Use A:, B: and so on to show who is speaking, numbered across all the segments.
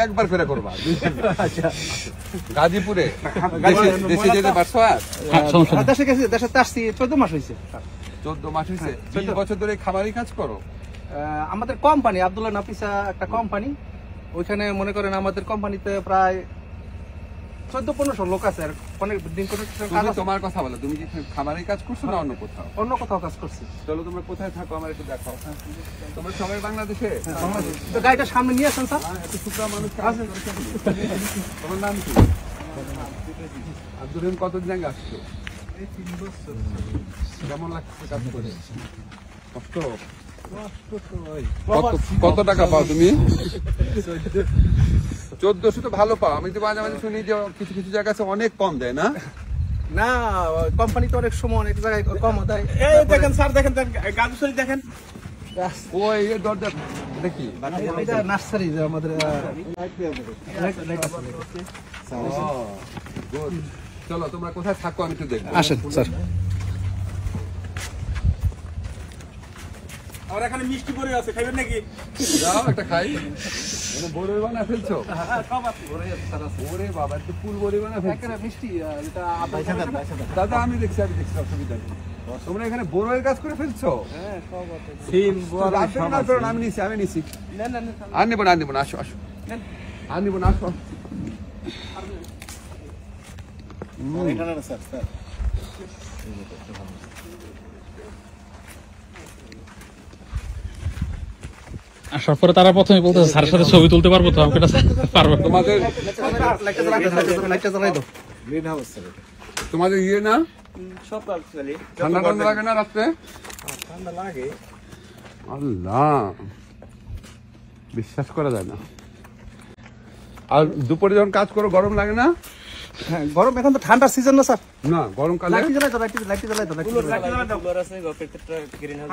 A: একবার ফেরা করবা গাজীপুরে দেশে যেতে পারছো আর
B: দেশে গেছি, দেশে আসছি 14 মাস হয়েছে।
A: 14 মাস হয়েছে। 20 বছর ধরে খামারি কাজ করো?
B: আমাদের কোম্পানি আব্দুল্লাহ নাফিসা একটা কোম্পানি, ওইখানে মনে করেন আমাদের কোম্পানিতে প্রায় 14-1500 লোক আছে। আর অনেক দিন করে
A: তোমার কথা বলো, তুমি কি খামারি কাজ করছো না অন্য কোথাও?
B: অন্য কোথাও কাজ করছি।
A: চলো তোমরা কোথায় থাকো আমার একটু দেখাও। তোমরা সবাই বাংলাদেশে?
B: তো গাড়িটা সামনে নিয়ে আসেন স্যার।
A: এত শুকনা মানুষ। তোমার নাম কি? আব্দুল রহিম। কতদিন আগে আসছো?
B: 3 বছর।
A: কেমন লাগছে কাজ করে? কষ্ট? কত টাকা পাও তুমি? 1400 তো ভালো পাও। আমি তো মাঝে মাঝে শুনি যে কিছু কিছু জায়গা আছে অনেক কম দেয় না?
B: না, কোম্পানি তো অনেক সময় অনেক জায়গায় কম দেয়।
C: এই দেখেন স্যার, দেখেন গাজীপুরে দেখেন।
A: ওই এই দরজা দেখি
B: এটা নার্সারি যে আমাদের
A: চলো তোমরা কোথায় থাকো আমি একটু দেখবো।
B: আসেন স্যার।
C: আর এখানে মিষ্টি পড়ে আছে, খাইবেন নাকি?
A: যাও একটা খাই। বড়ই বানা ফেলছো?
C: সব আছে।
A: ওরে বাবা, একটু ফুল বড়ি বানা ফেলছো?
B: একটা মিষ্টি এটা
A: দাদা আমি দেখছি অসুবিধা নেই। তোমরা এখানে বড়ইয়ের কাজ করে ফেলছো?
B: হ্যাঁ সব আছে।
C: সিম
A: আমি নিছি। আর নিব না, আসো আর নিব না, আসো।
C: এখানে না স্যার, স্যার
D: আসার পরে তারা প্রথমে বলতেছে স্যারের সাথে ছবি তুলতে পারবো তো? আমাকে পারবো।
A: তোমাদের তোমাদের ইয়ে না
C: সব আছে।
A: ঠান্ডা ঠান্ডা লাগে না রাত্রে?
C: ঠান্ডা লাগে।
A: আল্লাহ, বিশ্বাস করা যায় না। আর দুপুরে যখন কাজ করো গরম লাগে না?
B: হ্যাঁ গরম, এখন তো ঠান্ডার সিজন না স্যার।
A: না, গরমকালে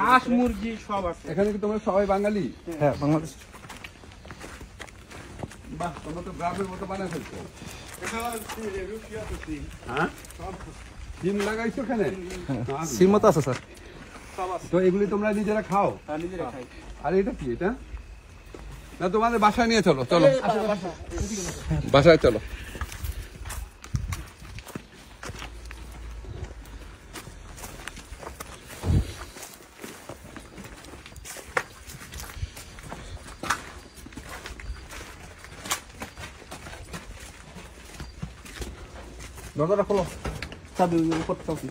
C: হাঁস মুরগি সব আছে।
A: এখানে কি তোমরা সবাই বাঙালি?
B: হ্যাঁ বাংলাদেশ।
A: বাহ, তোমরা তো গ্রামের মতো বানায় ফেলছো। হ্যাঁ, সিম লাগাইছো এখানে?
B: সিম তো আছে স্যার।
A: তো এগুলি তোমরা নিজেরা খাও?
C: নিজেরা খাই।
A: আর এটা কি? এটা না, তোমাদের বাসায় নিয়ে চলো। চলো বাসায় চলো।
B: দরজাটা খোলো। চাবি উপর চাবি।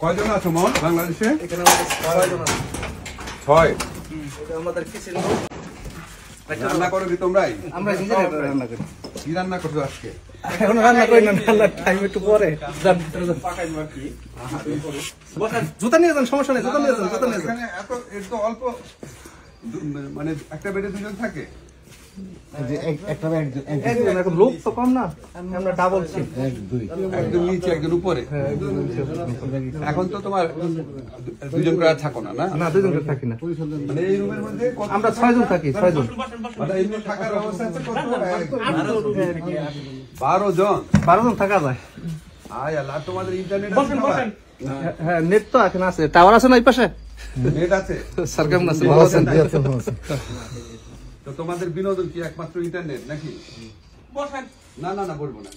A: কয়জন আছো মন বাংলাদেশে?
B: এখানে আমাদের 6 জন আছে।
A: 6।
B: এটা আমাদের কিচেন।
A: রান্না করো কি তোমরাই?
B: আমরা নিজেরা রান্না করি।
A: কি রান্না করছো আজকে?
B: এখন রান্না করি না, রান্নার টাইম একটু পরে। জুতা নিয়ে যান, সমস্যা নেই। জুতা নিয়ে যান।
A: এখানে এত অল্প, মানে একটা বেডে 2 জন থাকে?
B: এখন লোক তো কম না, আমরা ডাবল শিফট।
A: একজন নিচে একজন উপরে। এখন তো তোমার 2 জন করে আর থাকো না?
B: না 2 জন করে থাকি না,
A: মানে এই রুমের মধ্যে
B: আমরা 6 জন থাকি। 6 জন।
A: মানে এই রুমে থাকার ব্যবস্থা আছে কত? 12 জন।
B: 12 জন থাকা যায়।
A: আয় আল্লাহ, তোমাদের ইন্টারনেট
C: বসেন
A: আছে?
C: বসেন।
B: হ্যাঁ নেট তো এখন আছে, টাওয়ার আছে না এই পাশে?
A: নেট আছে?
B: স্যার কেমন আছে? ভালো আছেন?
A: তো তোমাদের বিনোদন কি একমাত্র ইন্টারনেট নাকি?
C: বসেন।
A: না বলবো না।